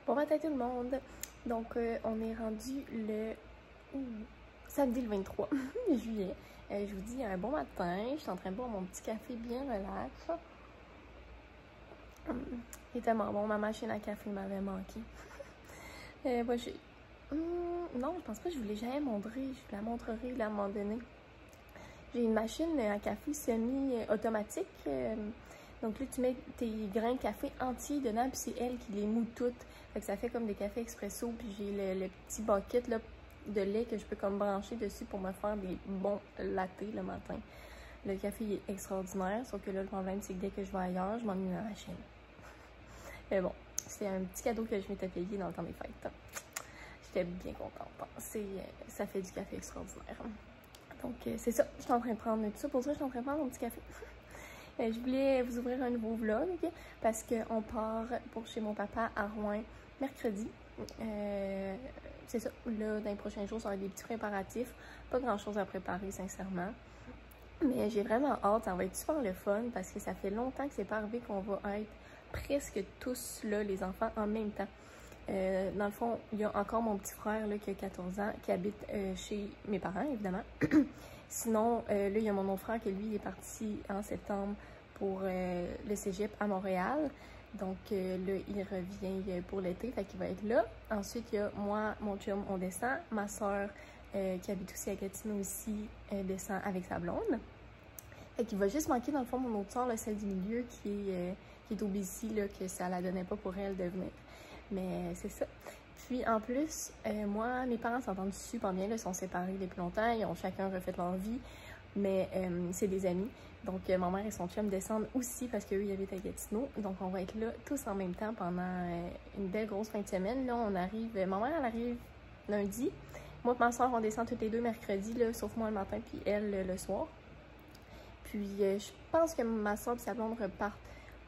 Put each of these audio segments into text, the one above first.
Bon matin tout le monde! Donc, on est rendu le samedi le 23 juillet. Je vous dis un bon matin. Je suis en train de boire mon petit café bien relax. Il est tellement bon. Ma machine à café m'avait manqué. Moi, non, je pense pas que je vous l'ai jamais montré. Je vous la montrerai là, à un moment donné. J'ai une machine à café semi-automatique. Donc là, tu mets tes grains de café entiers dedans, puis c'est elle qui les moue toutes. Fait que ça fait comme des cafés expresso, puis j'ai le petit bucket là, de lait que je peux comme brancher dessus pour me faire des bons lattés le matin. Le café il est extraordinaire, sauf que là, le problème, c'est que dès que je vais ailleurs, je m'ennuie de la machine. Mais bon, c'est un petit cadeau que je m'étais payé dans le temps des fêtes. J'étais bien contente. Ça fait du café extraordinaire. Donc, c'est ça. Je suis en train de prendre tout ça. Pour ça, je suis en train de prendre mon petit café. Je voulais vous ouvrir un nouveau vlog parce qu'on part pour chez mon papa à Rouen mercredi. C'est ça. Là, dans les prochains jours, ça va être des petits préparatifs. Pas grand chose à préparer, sincèrement. Mais j'ai vraiment hâte. Ça va être super le fun parce que ça fait longtemps que c'est pas arrivé qu'on va être presque tous là, les enfants, en même temps. Dans le fond, il y a encore mon petit frère là, qui a 14 ans, qui habite chez mes parents, évidemment. Sinon, là, il y a mon autre frère qui, lui, est parti en septembre pour le cégep à Montréal. Donc, là, il revient pour l'été, fait qu'il va être là. Ensuite, il y a moi, mon chum, on descend. Ma soeur, qui habite aussi à Gatineau aussi, descend avec sa blonde. Fait qu'il va juste manquer, dans le fond, mon autre soeur, celle du milieu, qui est au BC, là, que ça la donnait pas pour elle de venir. Mais c'est ça. Puis en plus, moi, mes parents s'entendent super bien, là, ils sont séparés depuis longtemps, ils ont chacun refait leur vie, mais c'est des amis. Donc ma mère et son chum descendent aussi parce qu'eux, ils habitent à Gatineau. Donc on va être là tous en même temps pendant une belle grosse fin de semaine. Là, on arrive, ma mère, elle arrive lundi. Moi et ma soeur, on descend toutes les deux mercredi, là, sauf moi le matin, puis elle le soir. Puis je pense que ma soeur et sa blonde repartent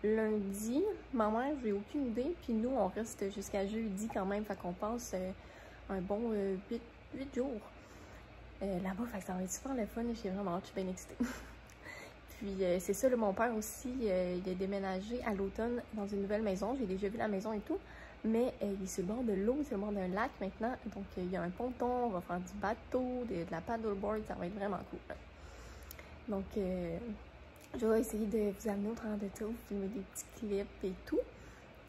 lundi. Ma mère, j'ai aucune idée. Puis nous, on reste jusqu'à jeudi quand même. Fait qu'on passe un bon 8 jours là-bas. Fait que ça va être super le fun. J'ai vraiment hâte, je suis bien excitée. Puis c'est ça, là, mon père aussi, il a déménagé à l'automne dans une nouvelle maison. J'ai déjà vu la maison et tout. Mais il est sur le bord de l'eau, c'est le bord d'un lac maintenant. Donc il y a un ponton, on va faire du bateau, de la paddleboard. Ça va être vraiment cool. Donc je vais essayer de vous amener au travers de tout, filmer des petits clips et tout.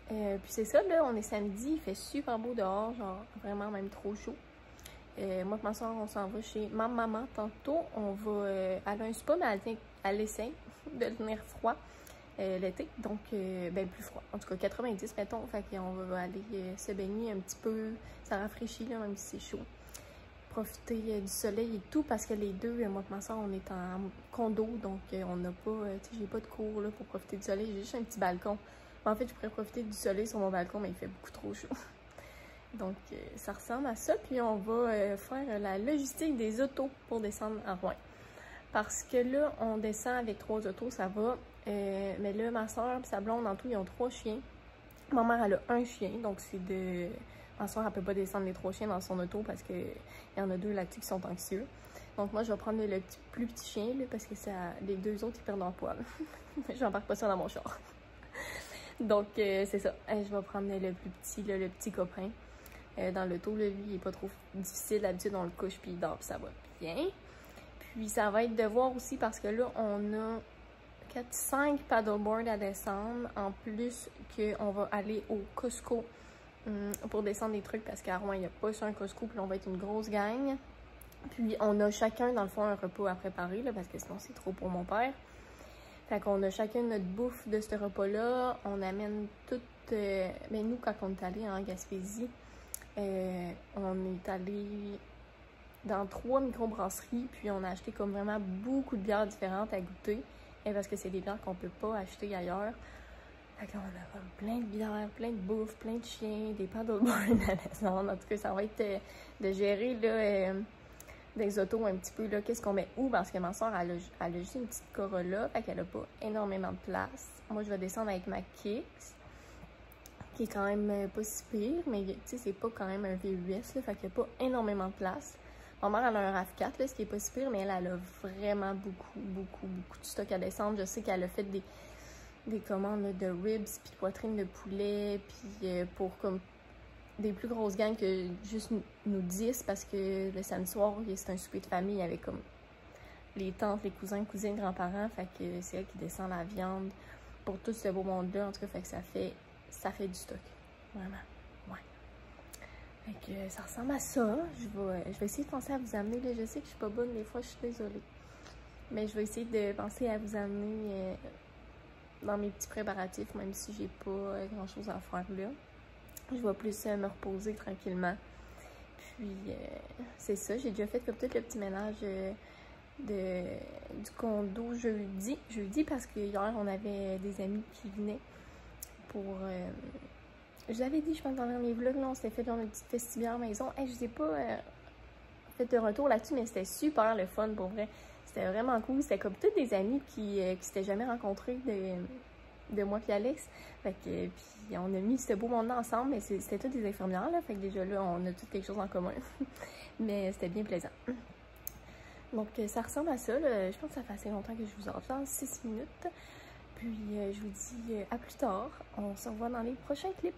Puis c'est ça, là, on est samedi, il fait super beau dehors, genre vraiment même trop chaud. Moi et ma soeur, on s'en va chez ma maman tantôt. On va aller à un spa, mais elle essaie de tenir froid l'été, donc ben plus froid. En tout cas 90 mettons, fait qu'on va aller se baigner un petit peu, ça rafraîchit là, même si c'est chaud. Profiter du soleil et tout parce que les deux, moi et ma soeur, on est en condo, donc on n'a pas, tu sais, j'ai pas de cours là, pour profiter du soleil, j'ai juste un petit balcon. En fait, je pourrais profiter du soleil sur mon balcon, mais il fait beaucoup trop chaud. Donc, ça ressemble à ça, puis on va faire la logistique des autos pour descendre à Rouen. Parce que là, on descend avec 3 autos, ça va, mais là, ma soeur et sa blonde, en tout, ils ont 3 chiens. Ma mère, elle a un chien, donc c'est de... Ma soeur, elle peut pas descendre les 3 chiens dans son auto parce qu'il y en a 2 là-dessus qui sont anxieux. Donc moi, je vais prendre le plus petit chien, là, parce que les 2 autres, ils perdent en poil. J'embarque pas ça dans mon char. Donc, c'est ça. Je vais prendre le plus petit, là, le petit copain. Dans l'auto, lui, il est pas trop difficile. D'habitude, on le couche puis il dort, puis ça va bien. Puis ça va être de voir aussi parce que là, on a 4-5 paddleboards à descendre. En plus qu'on va aller au Costco pour descendre des trucs parce qu'à Rouen, il n'y a pas sur un Costco, puis on va être une grosse gang. Puis on a chacun, dans le fond, un repas à préparer, là, parce que sinon c'est trop pour mon père. Fait qu'on a chacun notre bouffe de ce repas-là. On amène tout... mais nous, quand on est allé en Gaspésie, on est allé dans 3 microbrasseries, puis on a acheté comme vraiment beaucoup de bières différentes à goûter, parce que c'est des bières qu'on peut pas acheter ailleurs. Fait que là, on a comme plein de bières, plein de bouffe, plein de chiens, des paddleboards à descendre. En tout cas, ça va être de gérer là, des autos un petit peu, là, qu'est-ce qu'on met où, parce que ma soeur, elle a juste une petite Corolla, fait qu'elle a pas énormément de place. Moi, je vais descendre avec ma Kicks, qui est quand même pas si pire, mais tu sais, c'est pas quand même un VUS, là, fait qu'il n'y a pas énormément de place. Ma mère, elle a un RAV4, là, ce qui est pas si pire, mais elle a vraiment beaucoup de stock à descendre. Je sais qu'elle a fait des commandes là, de ribs, puis de poitrine de poulet, puis pour comme des plus grosses gangs que juste nous 10 parce que le samedi soir, c'est un souper de famille avec comme les tantes, les cousins, cousines, grands-parents. Fait que c'est elle qui descend la viande pour tout ce beau monde-là. En tout cas, fait que ça fait du stock. Vraiment. Ouais. Fait que ça ressemble à ça. Je vais essayer de penser à vous amener. Là. Je sais que je suis pas bonne des fois, je suis désolée. Mais je vais essayer de penser à vous amener dans mes petits préparatifs, même si j'ai pas grand-chose à faire là. Je vais plus me reposer tranquillement. Puis, c'est ça. J'ai déjà fait comme tout le petit ménage du condo jeudi. Jeudi parce que hier, on avait des amis qui venaient pour... je l'avais dit, je pense, dans mes vlogs, là, on s'était fait dans une petite festivière maison. Hey, je vous ai pas fait de retour là-dessus, mais c'était super le fun, pour vrai. C'était vraiment cool. C'était comme tous des amis qui s'étaient jamais rencontrés de moi et Alex. Fait que, puis on a mis ce beau monde ensemble, mais c'était toutes des infirmières, là. Fait que déjà là, on a toutes quelque chose en commun. Mais c'était bien plaisant. Donc, ça ressemble à ça. Là. Je pense que ça fait assez longtemps que je vous en dans 6 minutes. Puis, je vous dis à plus tard. On se revoit dans les prochains clips.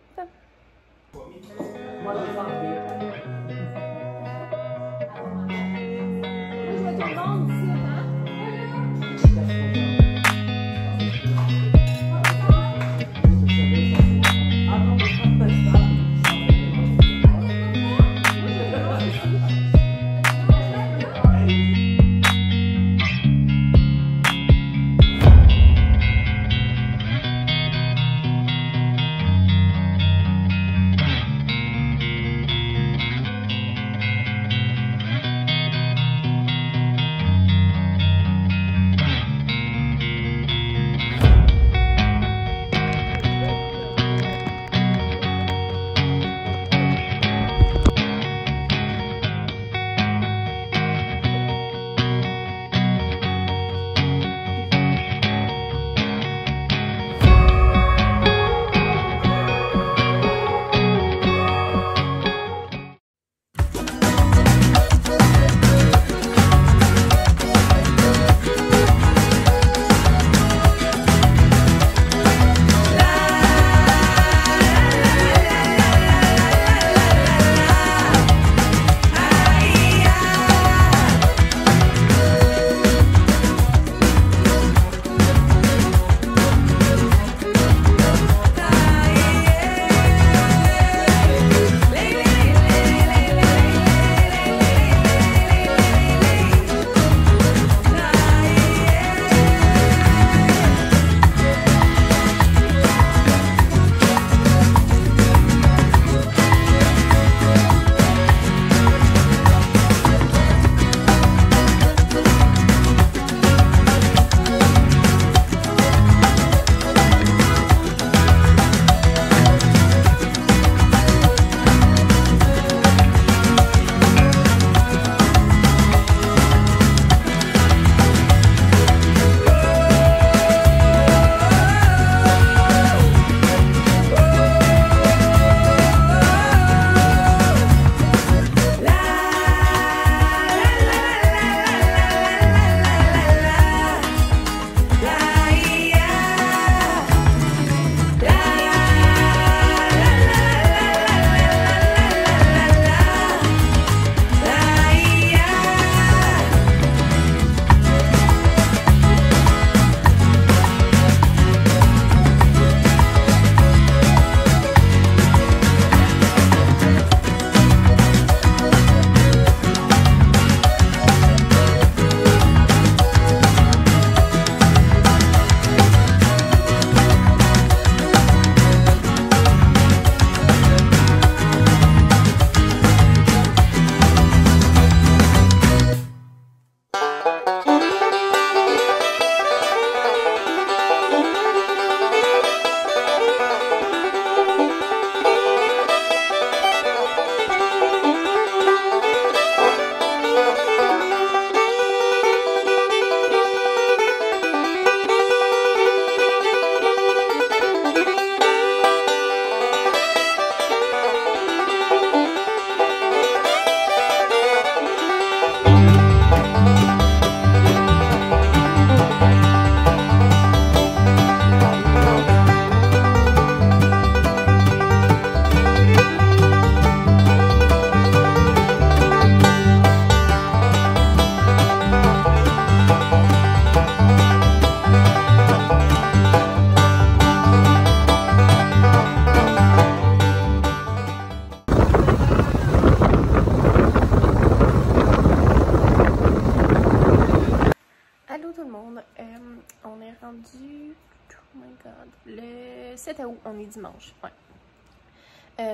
17 août, on est dimanche, ouais.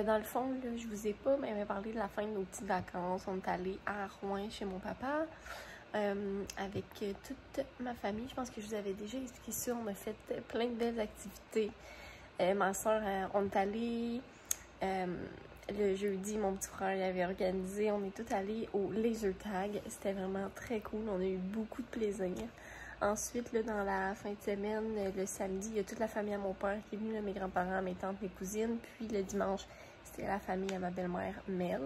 Dans le fond, là, je vous ai pas parlé de la fin de nos petites vacances. On est allé à Rouen chez mon papa avec toute ma famille. Je pense que je vous avais déjà expliqué ça. On a fait plein de belles activités. Ma soeur, on est allé le jeudi, mon petit frère l'avait organisé. On est tous allés au laser tag. C'était vraiment très cool. On a eu beaucoup de plaisir. Ensuite, là, dans la fin de semaine, le samedi, il y a toute la famille à mon père qui est venue, là, mes grands-parents, mes tantes, mes cousines. Puis le dimanche, c'était la famille à ma belle-mère, Mel.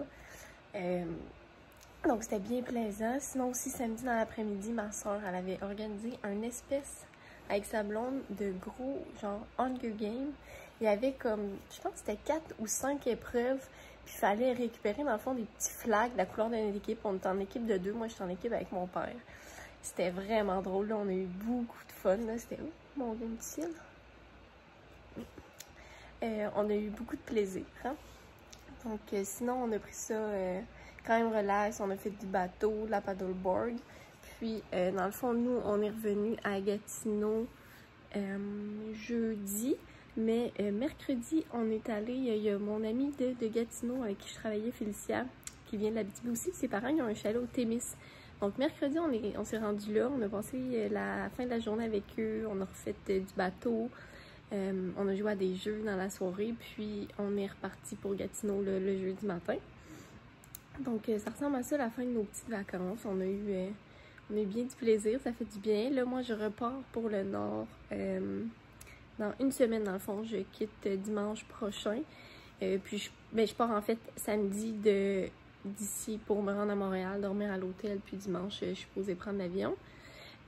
Donc, c'était bien plaisant. Sinon, aussi, samedi dans l'après-midi, ma soeur, elle avait organisé un espèce avec sa blonde de gros, genre, Hunger Games. Il y avait comme, je pense que c'était 4 ou 5 épreuves. Puis il fallait récupérer, dans le fond, des petits flags de la couleur d'une équipe. On était en équipe de 2. Moi, j'étais en équipe avec mon père. C'était vraiment drôle, là. On a eu beaucoup de fun, là. C'était où, mon Dieu, petit on a eu beaucoup de plaisir, hein? Donc, sinon, on a pris ça quand même relax. On a fait du bateau, de la paddleboard. Puis, dans le fond, nous, on est revenu à Gatineau jeudi. Mais mercredi, on est allé, il y a mon ami de Gatineau avec qui je travaillais, Félicia, qui vient de l'Abitibi aussi. Ses parents, ils ont un chalet au Témis. Donc, mercredi, on s'est rendu là. On a passé la fin de la journée avec eux. On a refait du bateau. On a joué à des jeux dans la soirée. Puis, on est reparti pour Gatineau le jeudi matin. Donc, ça ressemble à ça, la fin de nos petites vacances. On a eu bien du plaisir. Ça fait du bien. Là, moi, je repars pour le Nord dans une semaine, dans le fond. Je quitte dimanche prochain. Puis, je pars en fait samedi d'ici pour me rendre à Montréal, dormir à l'hôtel, puis dimanche, je suis posée prendre l'avion.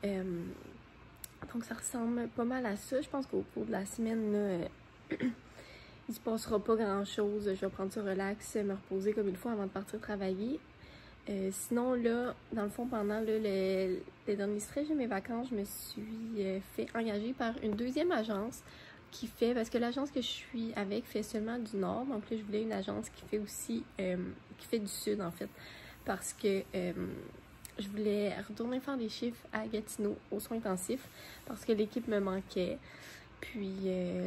Donc, ça ressemble pas mal à ça. Je pense qu'au cours de la semaine, là, il se passera pas grand-chose. Je vais prendre ça relax, me reposer comme il faut avant de partir travailler. Sinon, là, dans le fond, pendant là, les derniers stretches de mes vacances, je me suis fait engager par une deuxième agence qui fait, parce que l'agence que je suis avec fait seulement du Nord, donc là, je voulais une agence qui fait aussi, qui fait du Sud, en fait, parce que je voulais retourner faire des chiffres à Gatineau, aux soins intensifs, parce que l'équipe me manquait, puis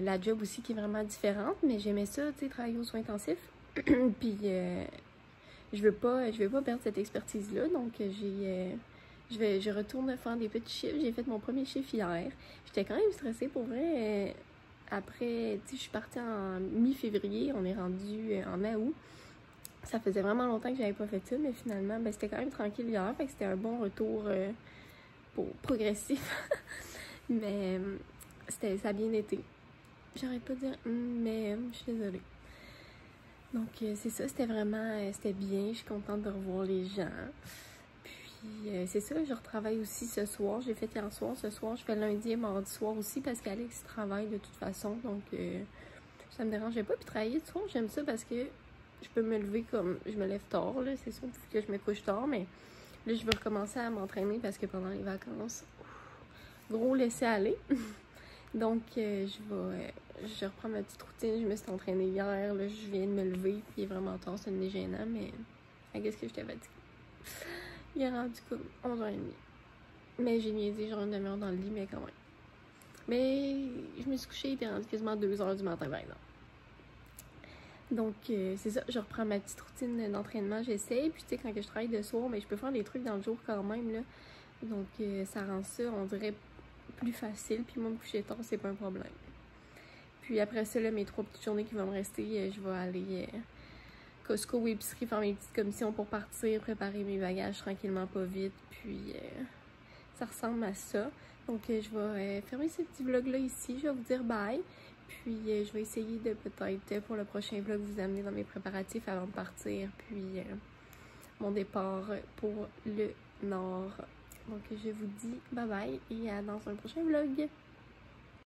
la job aussi qui est vraiment différente, mais j'aimais ça, tu sais, travailler aux soins intensifs, puis je veux pas perdre cette expertise-là, donc je retourne faire des petits chiffres. J'ai fait mon premier chiffre hier. J'étais quand même stressée pour vrai. Après, tu sais, je suis partie en mi-février, on est rendu en août. Ça faisait vraiment longtemps que j'avais pas fait ça, mais finalement, ben, c'était quand même tranquille hier, fait que c'était un bon retour progressif. Mais ça a bien été. J'arrête pas de dire mais je suis désolée. Donc, c'est ça, c'était bien. Je suis contente de revoir les gens. Puis, c'est ça, je retravaille aussi ce soir. J'ai fait hier soir. Ce soir, je fais lundi et mardi soir aussi parce qu'Alex travaille de toute façon. Donc, ça me dérangeait pas. Puis, travailler ce soir, j'aime ça parce que je peux me lever comme je me lève tard, là. C'est sûr que je me couche tard, mais là, je vais recommencer à m'entraîner parce que pendant les vacances, gros laisser aller. Donc, je reprends ma petite routine. Je me suis entraînée hier. Là, je viens de me lever. Puis, il est vraiment tard. C'est gênant, mais qu'est-ce que je t'avais dit? Il est rendu comme 11h30. Mais j'ai niaisé genre une demi-heure dans le lit, mais quand même. Mais je me suis couchée. Il était rendu quasiment 2h du matin, par exemple. Donc, c'est ça. Je reprends ma petite routine d'entraînement. J'essaie. Puis, tu sais, quand je travaille de soir, mais je peux faire des trucs dans le jour quand même, là. Donc, ça rend ça, on dirait, plus facile. Puis, moi, me coucher tard, c'est pas un problème. Puis après ça, là, mes 3 petites journées qui vont me rester, je vais aller Costco ou épicerie faire mes petites commissions pour partir, préparer mes bagages tranquillement, pas vite. Puis ça ressemble à ça. Donc je vais fermer ce petit vlog-là ici. Je vais vous dire bye. Puis je vais essayer de peut-être pour le prochain vlog vous amener dans mes préparatifs avant de partir. Puis mon départ pour le Nord. Donc je vous dis bye bye et à dans un prochain vlog.